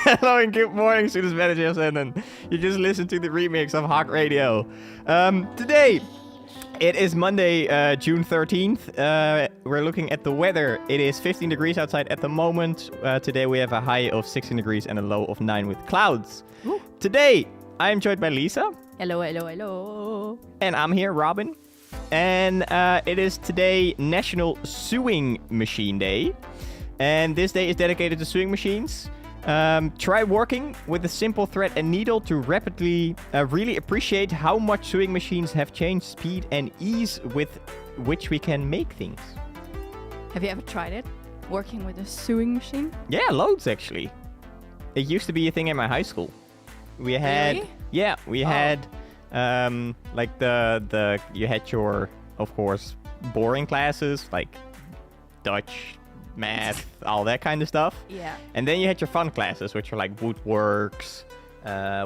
Hello and good morning, students of NHL Stenden. You just listened to the remix of HOC Radio. Today, it is Monday, June 13th. We're looking at the weather. It is 15 degrees outside at the moment. Today we have a high of 16 degrees and a low of 9 with clouds. Ooh. Today, I am joined by Lisa. Hello, hello, hello. And I'm here, Robin. And it is today National Sewing Machine Day. And this day is dedicated to sewing machines. Try working with a simple thread and needle to rapidly really appreciate how much sewing machines have changed speed and ease with which we can make things. Have you ever tried it? Working with a sewing machine? Yeah, loads actually. It used to be a thing in my high school. We had, really? Yeah, we had like the you had your, of course, boring classes like Dutch, math, all that kind of stuff. Yeah. And then you had your fun classes, which were like woodworks.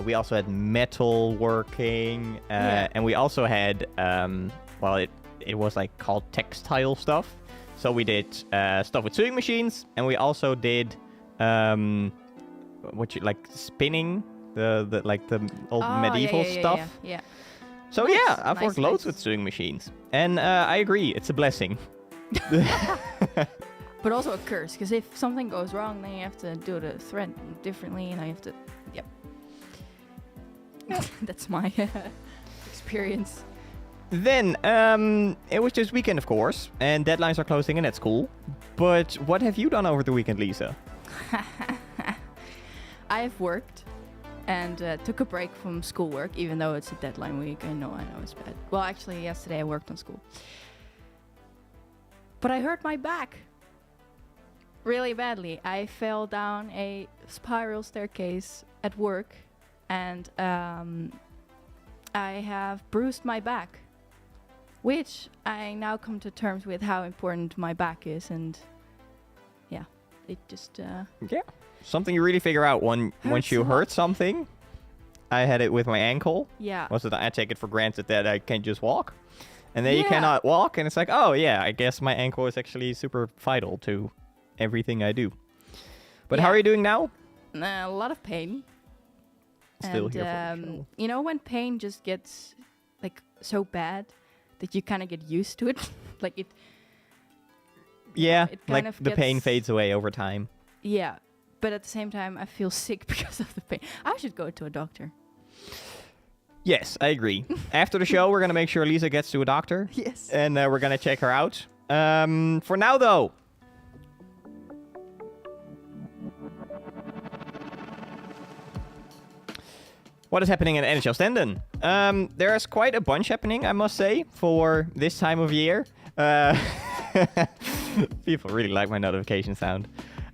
We also had metal working. And we also had, it was like called textile stuff. So we did stuff with sewing machines. And we also did, spinning, the old medieval stuff. Yeah. So nice, yeah, I've worked loads with sewing machines. And I agree, it's a blessing. But also a curse, because if something goes wrong, then you have to do the thread differently, and I have to, yep. That's my experience. Then, it was just weekend, of course, and deadlines are closing in at school. But what have you done over the weekend, Lisa? I've worked and took a break from schoolwork, even though it's a deadline week. I know it's bad. Well, actually, yesterday I worked on school. But I hurt my back. Really badly. I fell down a spiral staircase at work, and I have bruised my back, which I now come to terms with how important my back is, and yeah, it just something you really figure out once you hurt something. I had it with my ankle. Yeah. Was that I take it for granted that I can just walk, and then you cannot walk, and it's like, oh yeah, I guess my ankle is actually super vital to everything I do. But how are you doing now? A lot of pain. Still here for the show. You know when pain just gets like so bad that you kind of get used to it? Like it. Yeah, it like the pain fades away over time. Yeah, but at the same time I feel sick because of the pain. I should go to a doctor. Yes, I agree. After the show, we're going to make sure Lisa gets to a doctor. Yes. And we're going to check her out. For now, though. What is happening in NHL Stenden? There's quite a bunch happening, I must say, for this time of year. People really like my notification sound.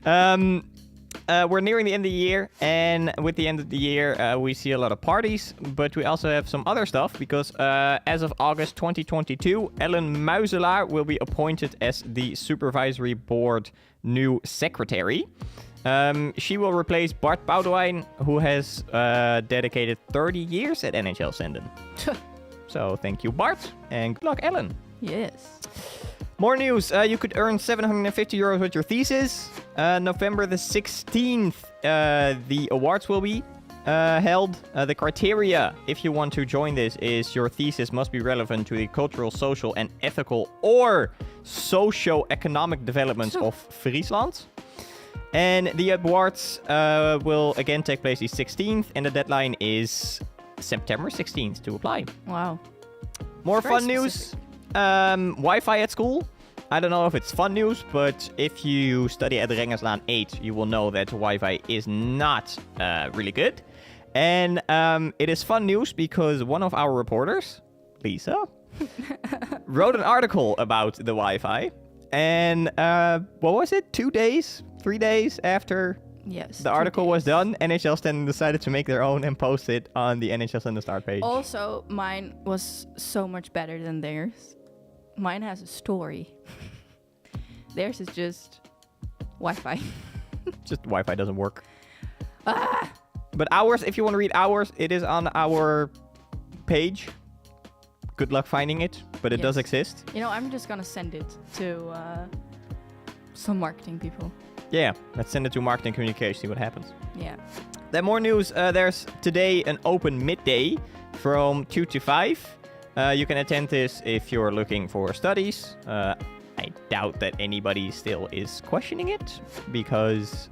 We're nearing the end of the year, and with the end of the year, we see a lot of parties, but we also have some other stuff, because as of August 2022, Ellen Muizelaar will be appointed as the Supervisory Board new secretary. She will replace Bart Boudewijn, who has dedicated 30 years at NHL Stenden. So thank you, Bart, and good luck, Ellen. Yes. More news. You could earn €750 with your thesis. November the 16th, the awards will be held. The criteria, if you want to join this, is your thesis must be relevant to the cultural, social, and ethical or socio-economic developments of Friesland. And the awards will again take place the 16th, and the deadline is September 16th to apply. Wow. More fun news. Wi-Fi at school. I don't know if it's fun news, but if you study at Rengerslaan 8, you will know that Wi-Fi is not really good. And it is fun news because one of our reporters, Lisa, wrote an article about the Wi-Fi. And what was it? 3 days after the article was done, NHL Stenden decided to make their own and post it on the NHL Stenden start page. Also, mine was so much better than theirs. Mine has a story. Theirs is just Wi-Fi. Just Wi-Fi doesn't work. But ours, if you want to read ours, it is on our page. Good luck finding it, but it does exist. You know, I'm just gonna send it to some marketing people. Yeah, let's send it to marketing communication, see what happens. Yeah. Then more news. There's today an open midday from 2 to 5. You can attend this if you're looking for studies. I doubt that anybody still is questioning it because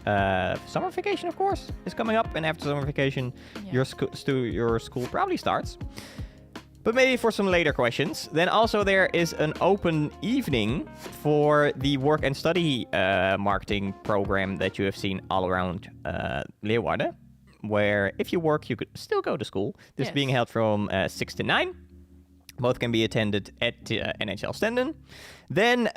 summer vacation, of course, is coming up. And after summer vacation, your school probably starts. But maybe for some later questions. Then also there is an open evening for the work and study marketing program that you have seen all around Leeuwarden, where if you work, you could still go to school. This being held from 6 to 9. Both can be attended at NHL Stenden. Then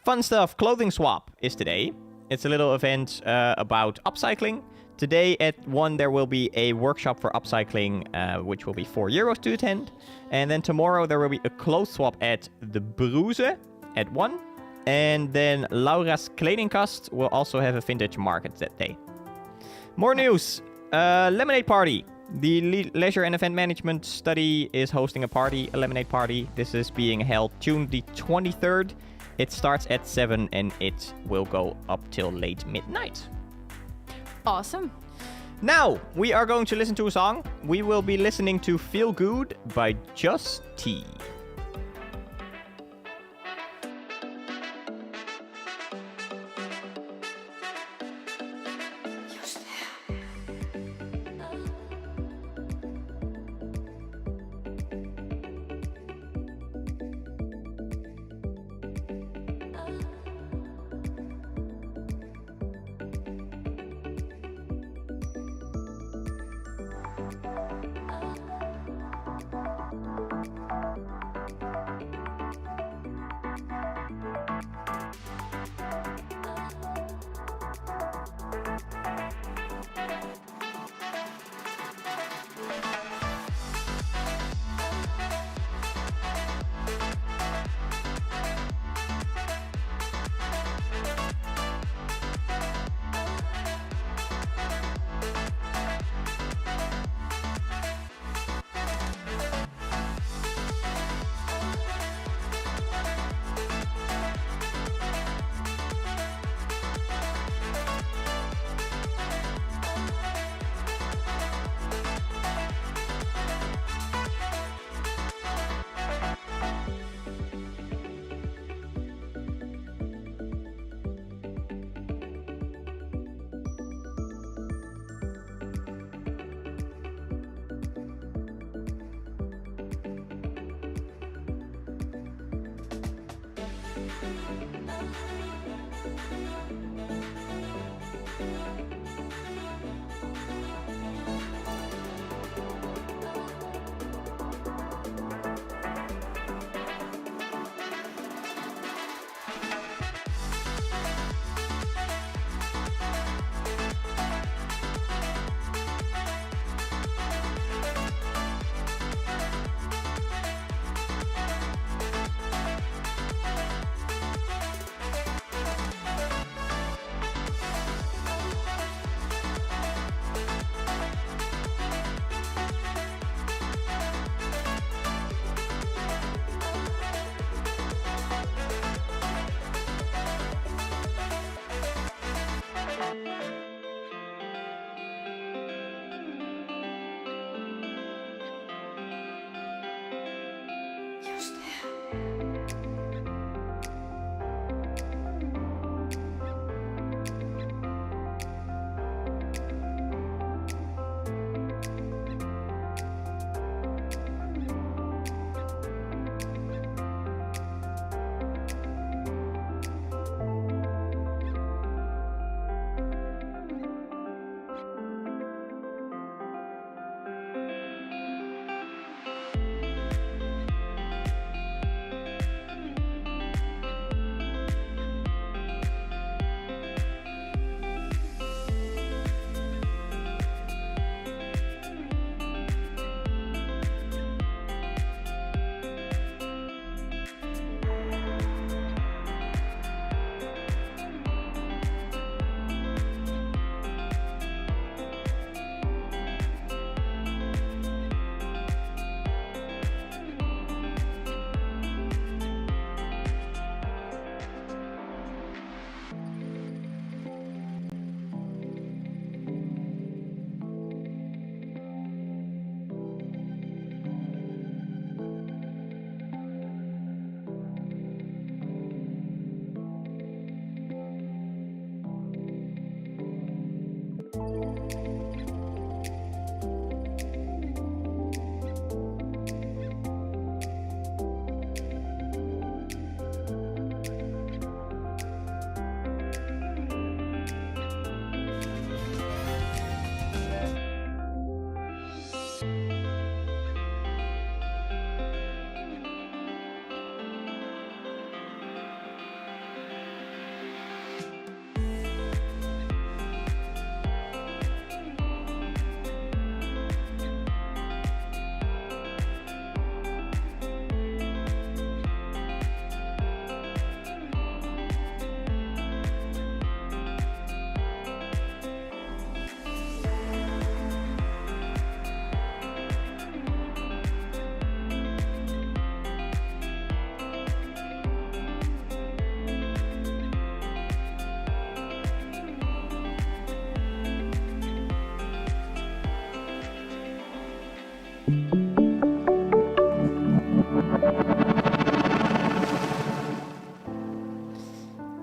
fun stuff, clothing swap is today. It's a little event about upcycling. Today at 1 there will be a workshop for upcycling, which will be €4 to attend. And then tomorrow there will be a clothes swap at the Bruze at 1. And then Laura's Kledingkast will also have a vintage market that day. More news. Lemonade party. The Leisure and Event Management Study is hosting a party, a lemonade party. This is being held June the 23rd. It starts at 7 and it will go up till late midnight. Awesome. Now, we are going to listen to a song. We will be listening to Feel Good by Just T.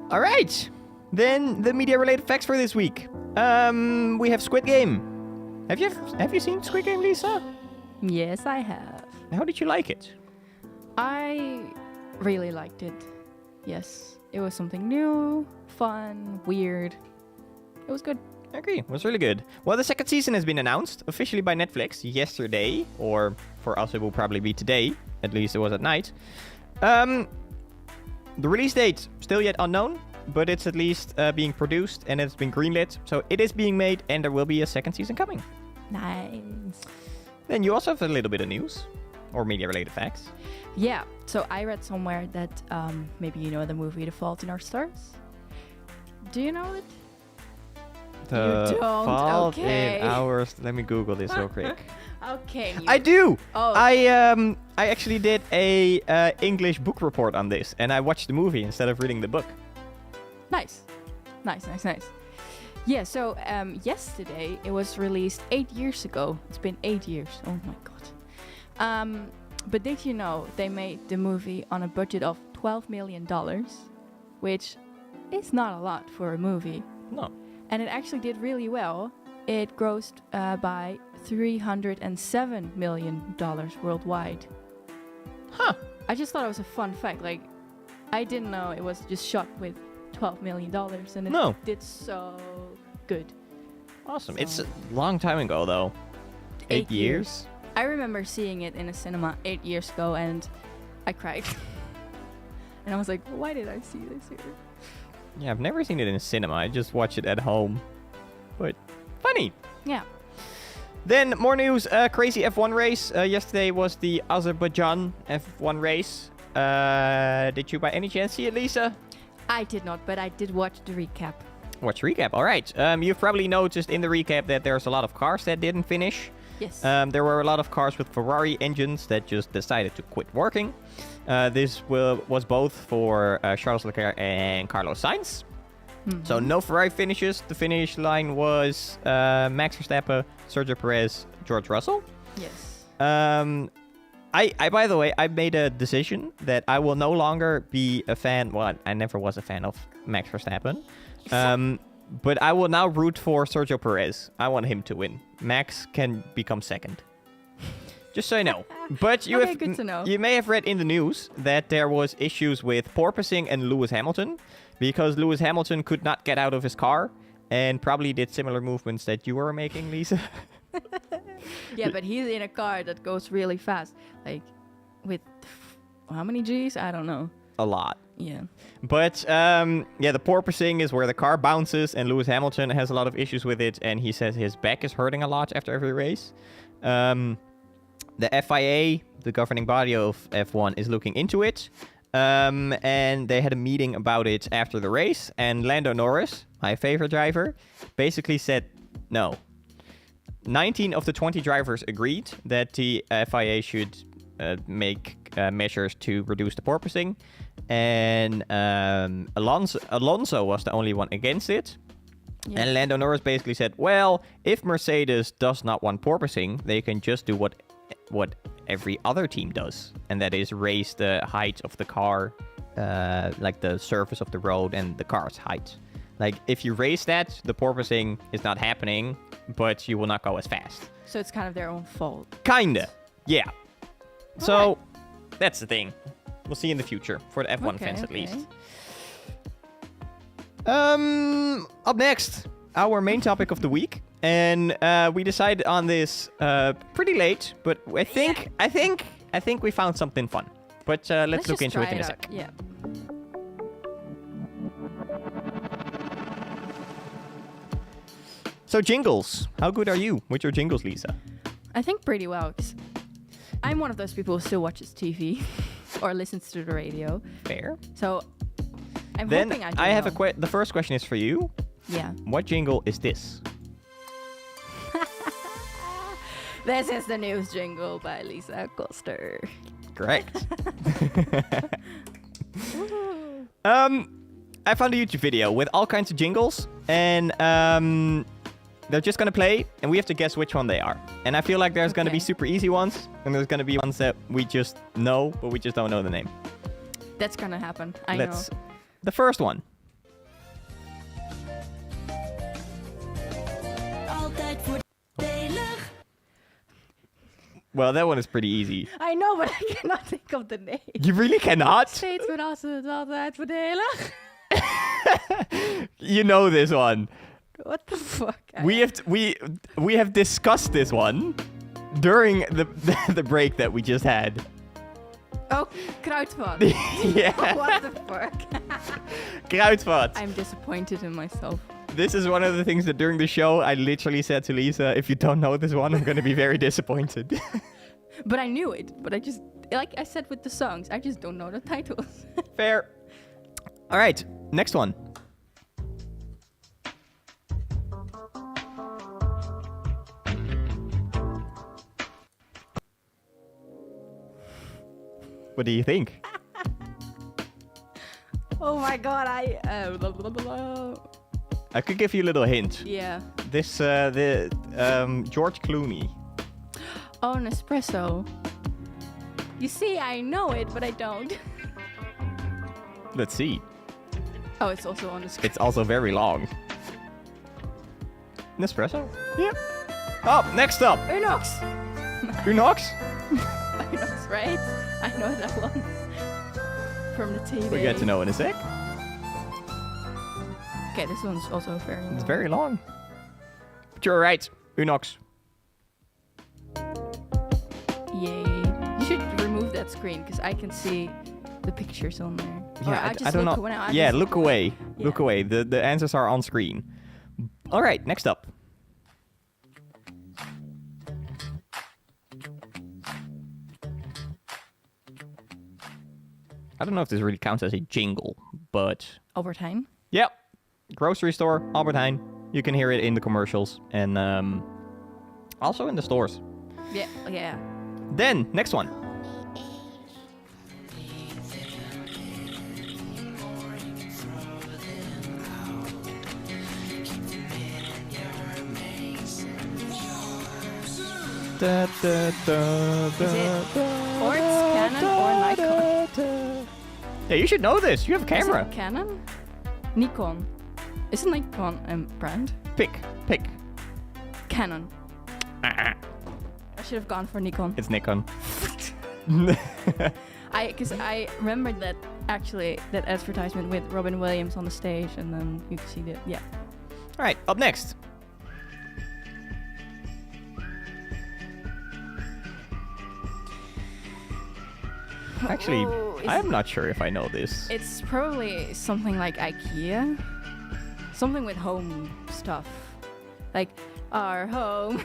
All right. Then the media-related facts for this week. We have Squid Game. Have you seen Squid Game, Lisa? Yes, I have. How did you like it? I really liked it. Yes, it was something new, fun, weird. It was good. I agree. It was really good. Well, the second season has been announced officially by Netflix yesterday, or for us it will probably be today. At least it was at night. The release date still yet unknown, but it's at least being produced and it's been greenlit. So it is being made and there will be a second season coming. Nice. Then you also have a little bit of news or media-related facts. Yeah, so I read somewhere that maybe you know the movie The Fault in Our Stars. Do you know it? The You don't? Fault Okay. in Ours. Let me Google this real quick. Okay. I do. Oh. I actually did a English book report on this, and I watched the movie instead of reading the book. Nice. Yeah, so yesterday it was released 8 years ago. It's been 8 years. Oh my god. But did you know they made the movie on a budget of $12 million, which is not a lot for a movie. No. And it actually did really well. It grossed by $307 million worldwide. Huh. I just thought it was a fun fact. Like, I didn't know it was just shot with $12 million, and it did so good. Awesome. So It's a long time ago, though. 8 years. I remember seeing it in a cinema 8 years ago, and I cried. And I was like, why did I see this here? Yeah, I've never seen it in a cinema. I just watch it at home. But funny. Yeah. Then more news. Crazy F1 race. Yesterday was the Azerbaijan F1 race. Did you by any chance see it, Lisa? I did not, but I did watch the recap. Watch recap. All right. You've probably noticed in the recap that there's a lot of cars that didn't finish. Yes. There were a lot of cars with Ferrari engines that just decided to quit working. This was both for Charles Leclerc and Carlos Sainz. Mm-hmm. So no Ferrari finishes. The finish line was Max Verstappen, Sergio Perez, George Russell. Yes. I by the way, I made a decision that I will no longer be a fan. Well, I never was a fan of Max Verstappen. But I will now root for Sergio Perez. I want him to win. Max can become second. Just so you know. But you Okay, good to know. You may have read in the news that there was issues with porpoising and Lewis Hamilton, because Lewis Hamilton could not get out of his car and probably did similar movements that you were making, Lisa. Yeah, but he's in a car that goes really fast. Like, with how many Gs? I don't know. A lot. Yeah. But, the porpoising is where the car bounces, and Lewis Hamilton has a lot of issues with it, and he says his back is hurting a lot after every race. The FIA, the governing body of F1, is looking into it. And they had a meeting about it after the race, and Lando Norris, my favorite driver, basically said no. 19 of the 20 drivers agreed that the FIA should make measures to reduce the porpoising, and Alonso was the only one against it. Yeah. And Lando Norris basically said, well, if Mercedes does not want porpoising, they can just do what every other team does, and that is raise the height of the car, like the surface of the road and the car's height. Like, if you raise that, the porpoising is not happening, but you will not go as fast. So it's kind of their own fault. Kinda, yeah. All So, right. That's the thing. We'll see in the future, for the F1 fans at least. Up next, our main topic of the week. And we decided on this pretty late, but I think we found something fun. But let's look into it in a sec. Yeah. So jingles. How good are you with your jingles, Lisa? I think pretty well, 'cause I'm one of those people who still watches TV or listens to the radio. Fair. So I'm then hoping I do I have well. the first question is for you. Yeah. What jingle is this? This is the news jingle by Lisa Koster. Correct. I found a YouTube video with all kinds of jingles, and they're just going to play, and we have to guess which one they are. And I feel like there's going to be super easy ones, and there's going to be ones that we just know, but we just don't know the name. That's gonna happen. I know. The first one. Well, that one is pretty easy. I know, but I cannot think of the name. You really cannot? Steeds verrassen, het altijd voordelig. You know this one. What the fuck? We have discussed this one during the break that we just had. Oh, Kruidvat. Yeah. What the fuck? Kruidvat. I'm disappointed in myself. This is one of the things that during the show I literally said to Lisa, if you don't know this one, I'm going to be very disappointed. But I knew it. But I just, like I said with the songs, I just don't know the titles. Fair. All right, next one. What do you think? Oh my god, I could give you a little hint. Yeah. This, George Clooney. Oh, an espresso. You see, I know it, but I don't. Let's see. Oh, it's also on the screen. It's also very long. Nespresso? Yeah. Oh, next up. Unox. Unox? Unox, right? I know that one. From the TV. We get to know in a sec. Okay, this one's also very long. It's very long. But you're right. Unox. Yay. You should remove that screen, because I can see the pictures on there. Yeah, I don't know. Look away. Yeah. Look away. The answers are on screen. All right, next up. I don't know if this really counts as a jingle, but... Albert Heijn? Yep. Grocery store, Albert Heijn. You can hear it in the commercials and also in the stores. Yeah, yeah. Then, next one. Da, da, da, Is it Quartz, Canon, or Nikon? Yeah, you should know this. You have a camera. Is it Canon? Nikon. Isn't Nikon a brand? Pick. Canon. I should have gone for Nikon. It's Nikon. Because I remembered that actually that advertisement with Robin Williams on the stage, and then you can see that. Yeah. All right, up next. Actually, I'm not sure if I know this. It's probably something like IKEA. Something with home stuff. Like our home.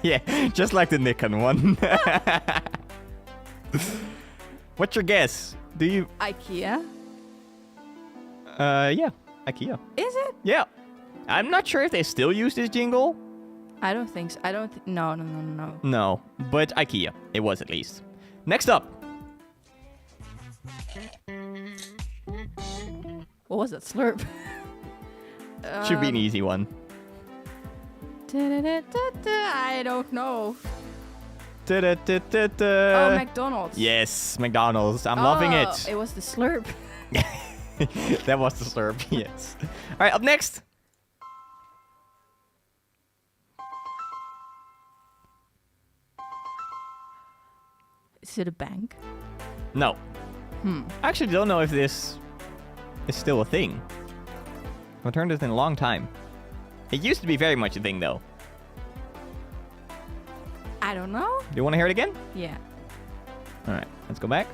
Yeah, just like the Nikon one. What's your guess? Do you... IKEA? Yeah, IKEA. Is it? Yeah. I'm not sure if they still use this jingle. I don't think so. No. No, but IKEA. It was at least. Next up. What was that slurp? Should be an easy one. I don't know. Oh, McDonald's. Yes, McDonald's. I'm loving it. It was the slurp. That was the slurp, yes. All right, up next. Is it a bank? No. I actually don't know if this is still a thing. I've heard this in a long time. It used to be very much a thing, though. I don't know. Do you want to hear it again? Yeah. All right, let's go back.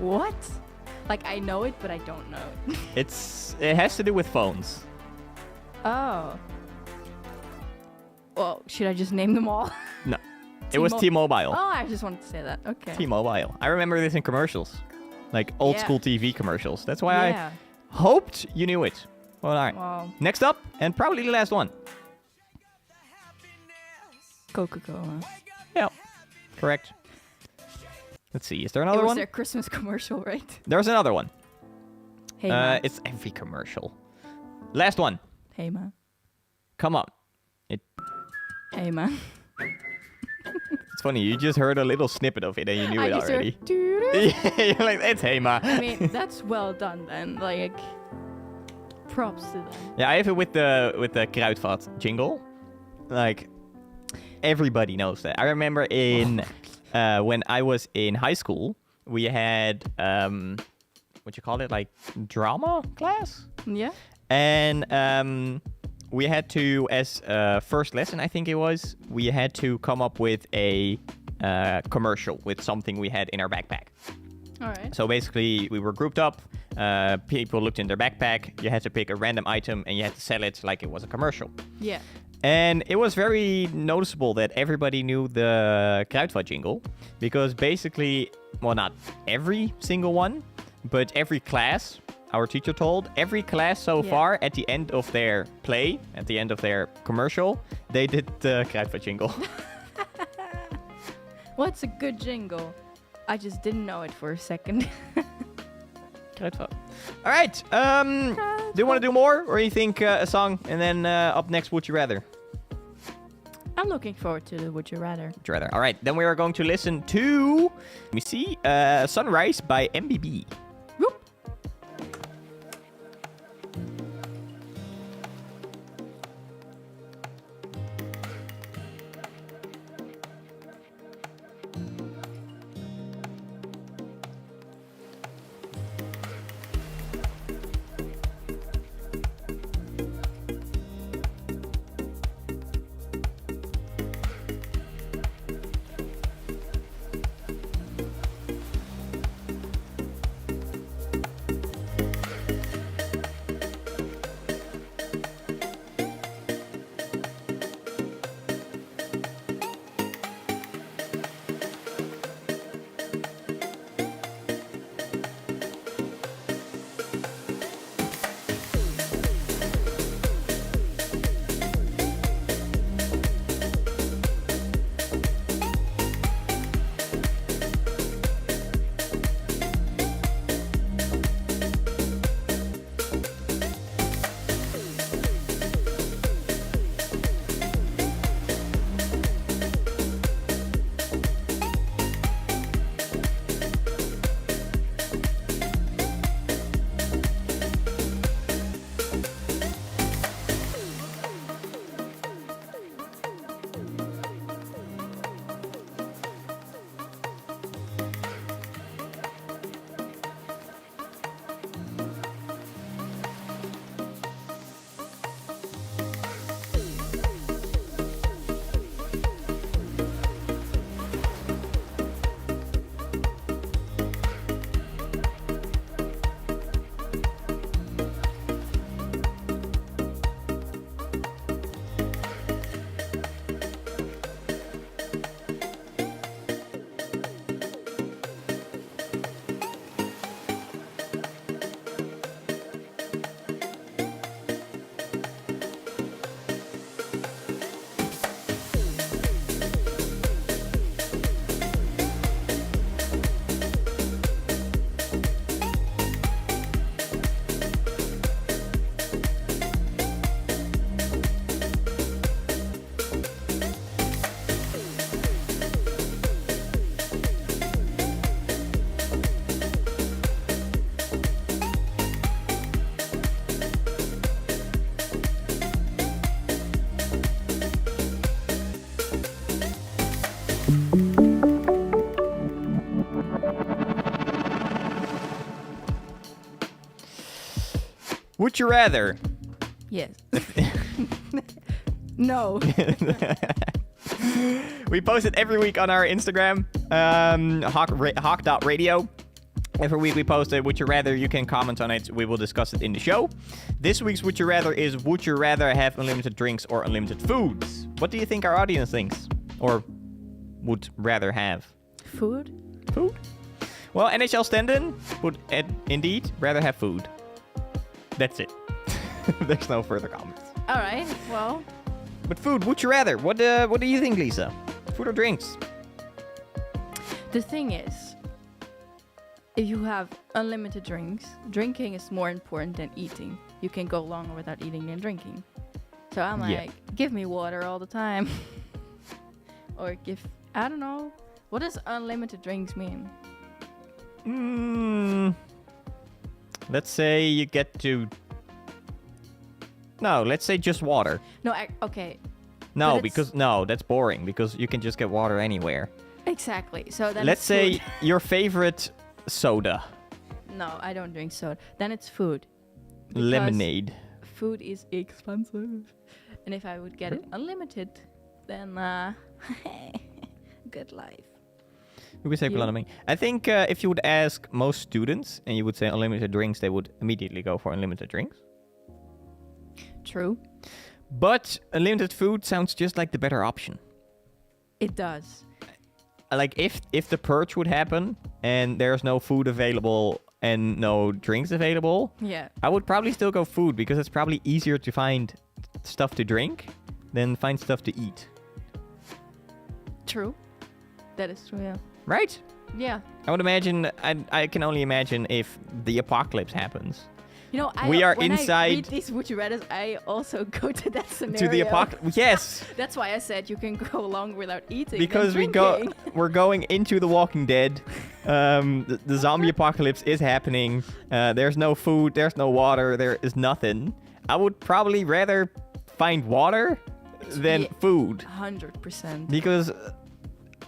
What? Like, I know it, but I don't know it. It has to do with phones. Oh. Well, should I just name them all? No. It was T-Mobile. Oh, I just wanted to say that. Okay. T-Mobile. I remember this in commercials. Like old school TV commercials. That's why Yeah. I hoped you knew it. Well, all right. Wow. Next up, and probably the last one. Coca-Cola. Yeah, correct. Let's see. Is there It another was one? their Christmas commercial, right? There's another one. Hey, man. It's every commercial. Last one. Hey, man. Come on. Hey, man. It's funny. You just heard a little snippet of it and you knew I it just already. heard, doo-doo. You're like, it's hey ma. I mean, that's well done then. Like, props to them. Yeah, I have it with the Kruidvat jingle. Like, everybody knows that. I remember when I was in high school, we had what you call it, like drama class, Yeah. and we had to, as first lesson, I think it was, we had to come up with a commercial with something we had in our backpack. All right. So basically, we were grouped up. People looked in their backpack. You had to pick a random item and you had to sell it like it was a commercial. Yeah. And it was very noticeable that everybody knew the Kruidvat jingle, because basically, well, not every single one, but every class, our teacher told, every class so far, at the end of their play, at the end of their commercial, they did the Kruidvat jingle. What's a good jingle? I just didn't know it for a second. Kruidvat. All right. Do you want to do more, or you think a song, and then up next, Would You Rather? I'm looking forward to the Would You Rather. Would you rather? All right. Then we are going to listen to, let me see, Sunrise by MBB. Whoop. Would you rather? Yes. No. We post it every week on our Instagram, HOC.radio. Every week we post it. Would you rather? You can comment on it. We will discuss it in the show. This week's Would You Rather is, would you rather have unlimited drinks or unlimited foods? What do you think our audience thinks? Or would rather have? Food? Food? Well, NHL Stenden would indeed rather have food. That's it. There's no further comments. All right. Well, But food, would you rather? What do you think, Lisa? Food or drinks? the thing is, if you have unlimited drinks, drinking is more important than eating. You can go longer without eating than drinking. So I'm like, give me water all the time. Or I don't know. What does unlimited drinks mean? Let's say you get to... No, let's say just water. No, okay. No, that's boring, because you can just get water anywhere. Exactly. So then let's say your favorite soda. No, I don't drink soda. Then it's food. Lemonade. Food is expensive. And if I would get it unlimited, then good life. We would save a lot of money. I think if you would ask most students and you would say unlimited drinks, they would immediately go for unlimited drinks. True. But unlimited food sounds just like the better option. It does. Like if the purge would happen and there's no food available and no drinks available, I would probably still go food, because it's probably easier to find stuff to drink than find stuff to eat. True. That is true, yeah. Right? Yeah. I would imagine, I can only imagine if the apocalypse happens. You know, when I read these Would You Rathers, I also go to that scenario. To the apocalypse, yes. That's why I said you can go long without eating. Because we're going into The Walking Dead. The zombie apocalypse is happening. There's no food, there's no water, there is nothing. I would probably rather find water than food. 100%. Because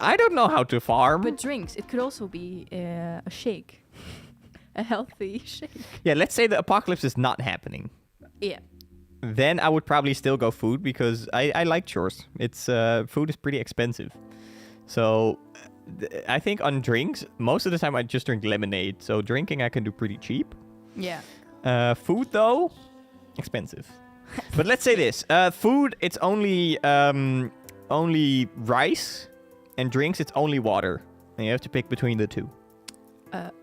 I don't know how to farm. But drinks, it could also be a shake. A healthy shake. Yeah, let's say the apocalypse is not happening. Yeah. Then I would probably still go food, because I like chores. It's food is pretty expensive. So I think on drinks, most of the time I just drink lemonade. So drinking I can do pretty cheap. Yeah. Food though, expensive. But let's say this. Food, it's only rice, and drinks, it's only water. And you have to pick between the two.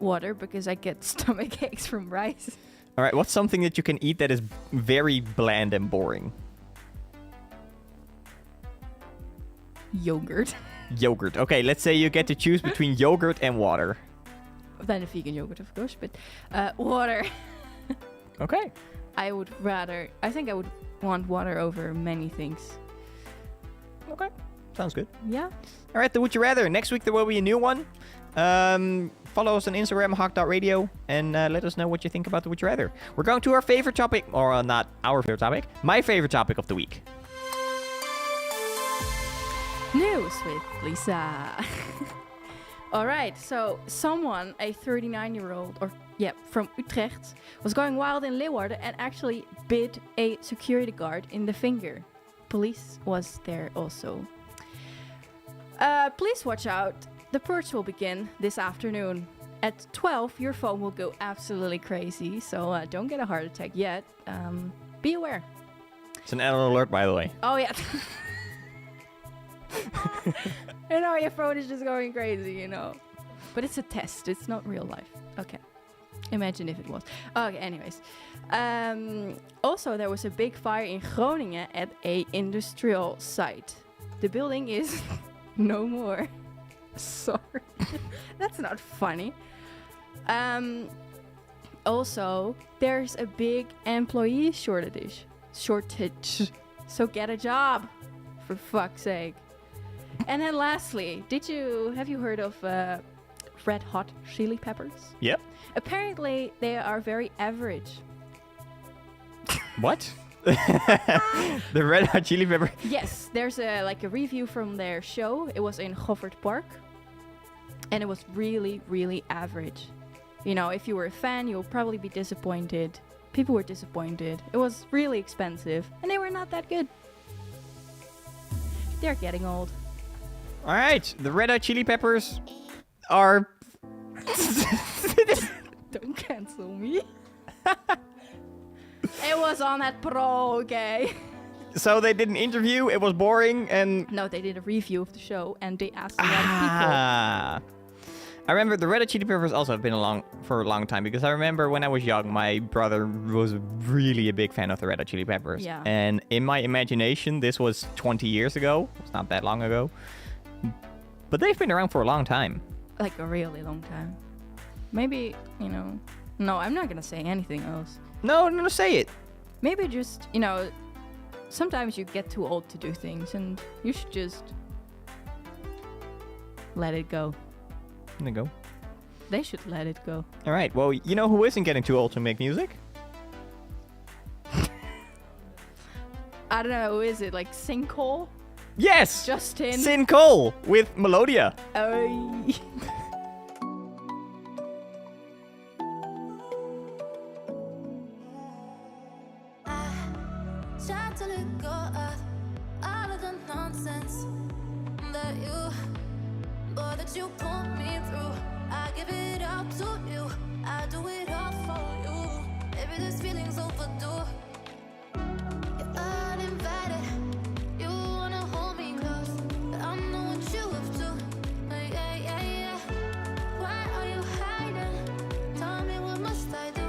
Water, because I get stomach aches from rice. All right, what's something that you can eat that is very bland and boring? Yogurt. Yogurt. Okay, let's say you get to choose between yogurt and water. Then a vegan yogurt, of course, but water. Okay. I think I would want water over many things. Okay, sounds good. Yeah. All right, the Would You Rather. Next week there will be a new one. Follow us on Instagram, HOC.radio, and let us know what you think about the Would You Rather. We're going to our favorite topic, or not our favorite topic, my favorite topic of the week. News with Lisa. All right, so someone, a 39-year-old, from Utrecht, was going wild in Leeuwarden and actually bit a security guard in the finger. Police was there also. Please watch out. The purge will begin this afternoon. At 12, your phone will go absolutely crazy, so don't get a heart attack yet. Be aware. It's an error alert, by the way. Oh, yeah. Your phone is just going crazy, But it's a test. It's not real life. Okay. Imagine if it was. Okay, anyways. Also, there was a big fire in Groningen at a industrial site. The building is no more. Sorry. That's not funny. Also, there's a big employee shortage. So get a job, for fuck's sake. And then lastly, have you heard of Red Hot Chili Peppers? Yep. Apparently, they are very average. What? The Red Hot Chili Peppers? Yes, there's a review from their show. It was in Goffert Park. And it was really, really average. If you were a fan, you'll probably be disappointed. People were disappointed. It was really expensive. And they were not that good. They're getting old. All right, the Red Hot Chili Peppers are... Don't cancel me. It was on that pro, okay? So they did an interview, it was boring, and... No, they did a review of the show, and they asked a lot of people. I remember the Red Hot Chili Peppers also have been along for a long time, because I remember when I was young, my brother was really a big fan of the Red Hot Chili Peppers. Yeah. And in my imagination, this was 20 years ago. It's not that long ago. But they've been around for a long time. Like a really long time. Maybe, no, I'm not gonna say anything else. No, say it. Maybe just, sometimes you get too old to do things and you should just let it go. Let it go. They should let it go. All right. Well, you know who isn't getting too old to make music? I don't know, who is it? Like Sinkhole? Yes! Justin. Sin Cole with Melodia. Oh. Try to let go of all of the nonsense that you put me through. I give it all to you. I do it all for you. Maybe this feeling's overdue. You're uninvited. You wanna hold me close, but I know what you have to. Yeah. Why are you hiding? Tell me, what must I do?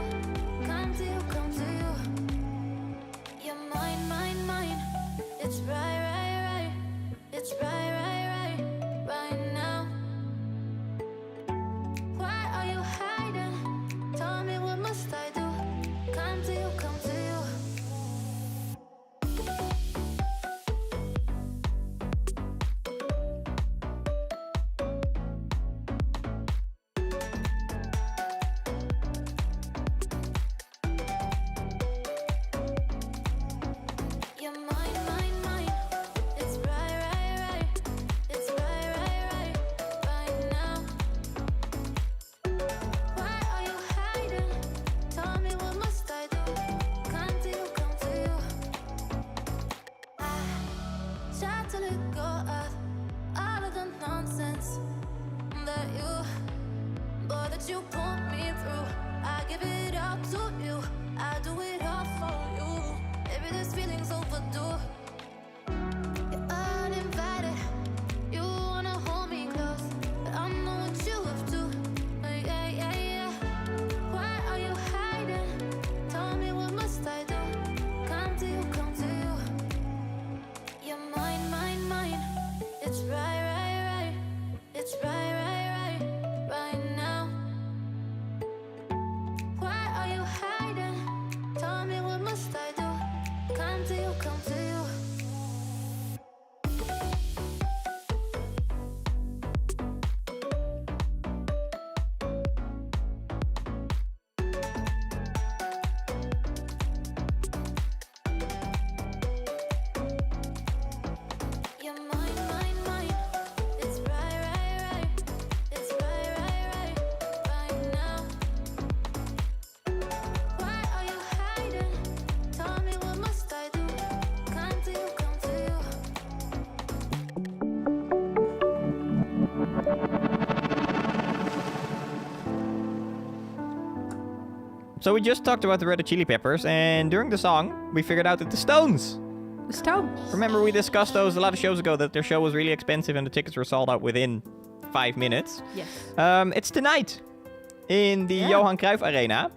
Come to you. You're mine. It's right. It's right now. Why are you hiding? Tell me, what must I do? Come to you. You're mine. It's right. It's right now. Why are you hiding? Tell me, what must I do? Come to you. I try to let go of all of the nonsense that you put me through. I give it all to you. I do it all for you. Maybe this feeling's overdue. You're uninvited. You wanna hold me close, but I know what you have to. Yeah. Why are you hiding? Tell me, what must I do? Come to you. You're mine. It's right. It's right now. Why are you hiding? Tell me, what must I do? Come to you. You're mine. It's right. It's right now. Why are you hiding? Tell me, what must I do? Come to you. So we just talked about the Red Hot Chili Peppers, and during the song, we figured out that the Stones. The Stones. Remember we discussed those a lot of shows ago, that their show was really expensive and the tickets were sold out within 5 minutes. Yes. It's tonight in the Johan Cruyff Arena.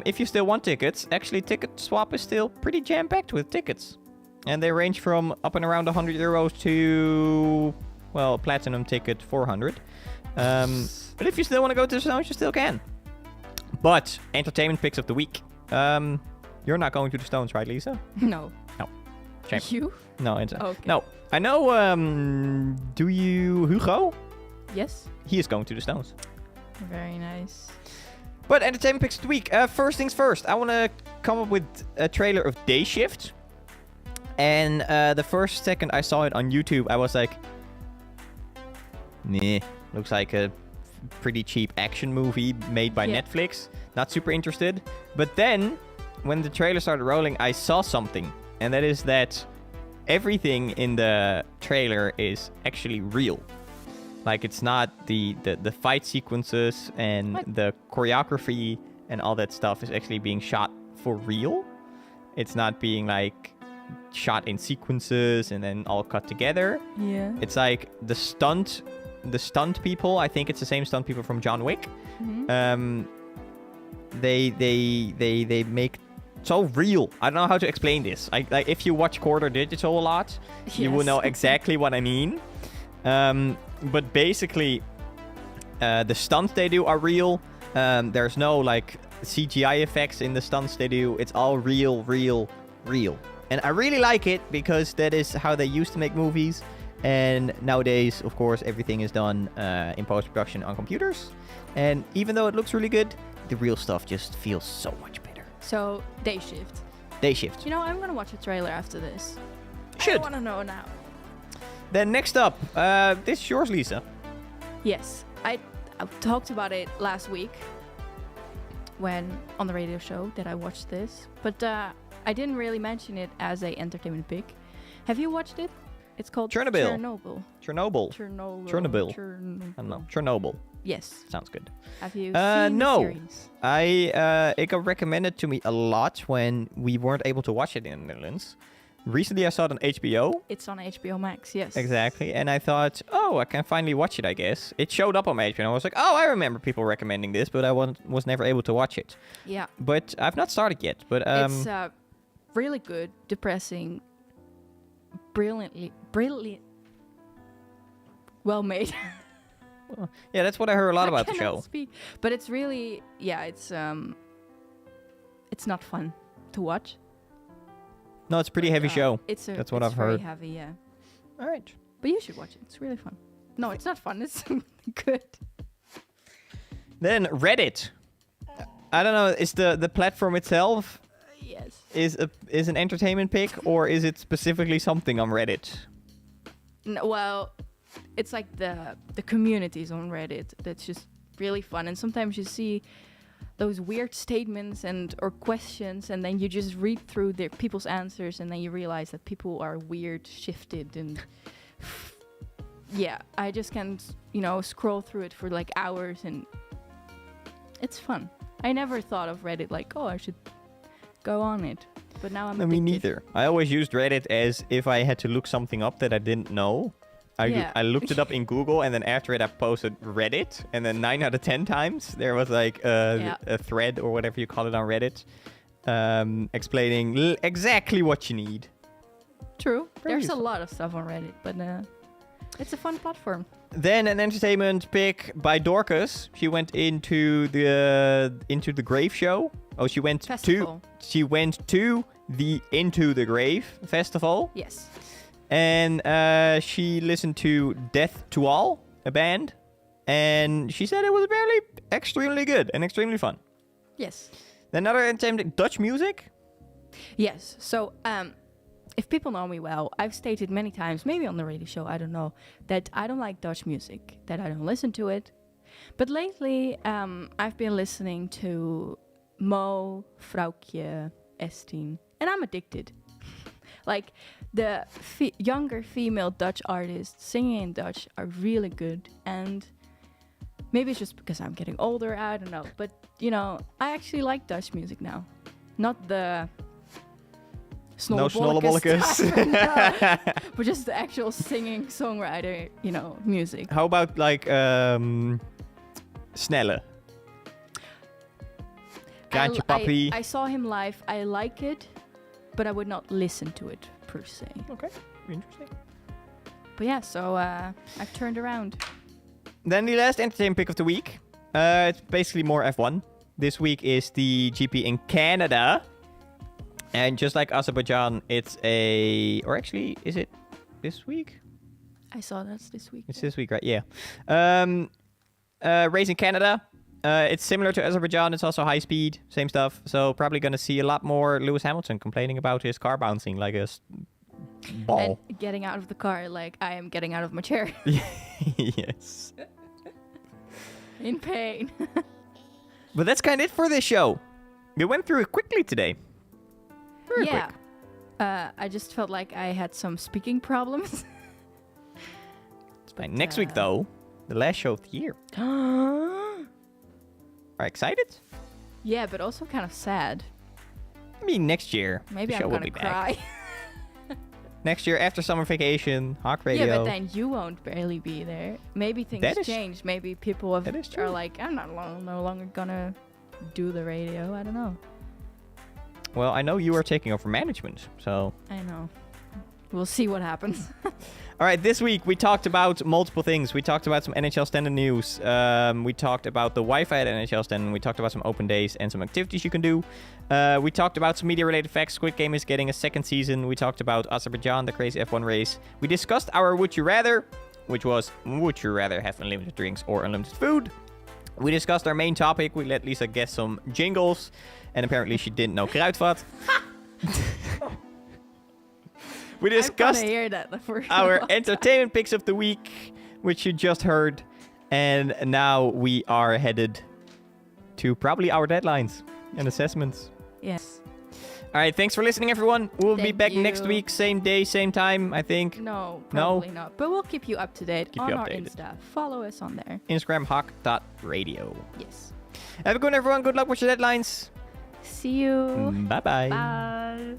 If you still want tickets, actually Ticket Swap is still pretty jam-packed with tickets. And they range from up and around 100 euros to, well, platinum ticket 400. But if you still want to go to the Stones, you still can. But entertainment picks of the week. You're not going to the Stones, right, Lisa? No. Shame. You? No, Okay. no. I know. Do you, Hugo? Yes. He is going to the Stones. Very nice. But entertainment picks of the week. First things first. I want to come up with a trailer of Day Shift. And the first second I saw it on YouTube, I was like, meh. Looks like a pretty cheap action movie made by Netflix. Not super interested. But then, when the trailer started rolling, I saw something. And that is that everything in the trailer is actually real. Like, it's not the fight sequences and the choreography and all that stuff is actually being shot for real. It's not being, like, shot in sequences and then all cut together. Yeah. It's like the stunt people, I think it's the same stunt people from John Wick. Mm-hmm. They make so real. I don't know how to explain this. Like if you watch Quarter Digital a lot, you will know exactly what I mean. But basically, The stunts they do are real. There's no like CGI effects in the stunts they do. It's all real. And I really like it because that is how they used to make movies. And nowadays, of course, everything is done in post-production on computers. And even though it looks really good, the real stuff just feels so much better. So, Day Shift. Day Shift. You know, I'm gonna watch a trailer after this. Should. I wanna know now. Then next up, this is yours, Lisa. Yes, I talked about it last week when on the radio show that I watched this, but I didn't really mention it as a entertainment pick. Have you watched it? It's called Chernobyl. Chernobyl. I don't know. Chernobyl. Yes. Sounds good. Have you seen the series? It got recommended to me a lot when we weren't able to watch it in the Netherlands. Recently, I saw it on HBO. It's on HBO Max, yes. Exactly. And I thought, I can finally watch it, I guess. It showed up on my HBO, and I was like, I remember people recommending this, but I was never able to watch it. Yeah. But I've not started yet. But it's really good, depressing, brilliantly well made. Yeah, that's what I heard a lot about the show. Speak. But it's really, it's not fun to watch. No, it's a pretty heavy show. That's what I've heard. It's very heavy, yeah. All right. But you should watch it. It's really fun. No, it's not fun. It's good. Then Reddit. I don't know. Is the platform itself yes is an entertainment pick, or is it specifically something on Reddit? No, well, it's like the communities on Reddit that's just really fun, and sometimes you see those weird statements or questions, and then you just read through people's answers, and then you realize that people are weird, shifted, and I just can scroll through it for like hours, and it's fun. I never thought of Reddit like, I should go on it, but now I'm addicted. Me neither. I always used Reddit as if I had to look something up that I didn't know. I looked it up in Google, and then after it I posted Reddit, and then 9 out of 10 times there was like a thread or whatever you call it on Reddit explaining exactly what you need. True. There's a lot of stuff on Reddit, but it's a fun platform. Then an entertainment pick by Dorcas. She went into the Grave show. Oh, she went to the Into the Grave festival. Yes. And she listened to Death to All, a band, and she said it was apparently extremely good and extremely fun. Yes. Another entertainment, Dutch music? Yes. So, if people know me well, I've stated many times, maybe on the radio show, I don't know, that I don't like Dutch music, that I don't listen to it. But lately, I've been listening to Mo, Vrouwtje, Estien, and I'm addicted. Like, the younger female Dutch artists singing in Dutch are really good, and maybe it's just because I'm getting older, I don't know. But, I actually like Dutch music now. Not the Snollebollekes, no, but just the actual singing, songwriter, music. How about, like, Snelle? Kraantje Papi? I saw him live. I like it, but I would not listen to it per se. Okay, interesting. But yeah, so I've turned around. Then the last entertainment pick of the week. It's basically more F1. This week is the GP in Canada. And just like Azerbaijan, it's or actually, is it this week? I saw that's this week. It's this week, right? Yeah. Race in Canada. It's similar to Azerbaijan. It's also high speed, same stuff. So probably going to see a lot more Lewis Hamilton complaining about his car bouncing like a ball. And getting out of the car like I am getting out of my chair. Yes. In pain. But that's kind of it for this show. We went through it quickly today. Very quick. I just felt like I had some speaking problems. It's fine. Next week, though, the last show of the year. Are excited? Yeah, but also kind of sad. I mean, next year, maybe the show I'm will be gonna cry. Back. Next year, after summer vacation, HOC Radio. Yeah, but then you won't barely be there. Maybe things change. Maybe people are like, I'm no longer gonna do the radio. I don't know. Well, I know you are taking over management, so... I know. we'll see what happens. All right, this week we talked about multiple things. We talked about some NHL Stenden news. We talked about the Wi-Fi at NHL Stenden. We talked about some open days and some activities you can do. We talked about some media-related facts. Squid Game is getting a second season. We talked about Azerbaijan, the crazy F1 race. We discussed our Would You Rather, which was, would you rather have unlimited drinks or unlimited food? We discussed our main topic. We let Lisa guess some jingles. And apparently she didn't know Kruidvat. We discussed hear that our entertainment picks of the week, which you just heard. And now we are headed to probably our deadlines and assessments. Yes. All right, thanks for listening, everyone. We'll be Thank back you. next week, same day, same time, I think. No, probably not. But we'll keep you up to date Keep on you our updated. Insta. Follow us on there. Instagram, HOC.radio. Yes. Have a good one, everyone. Good luck with your deadlines. See you. Bye-bye. Bye.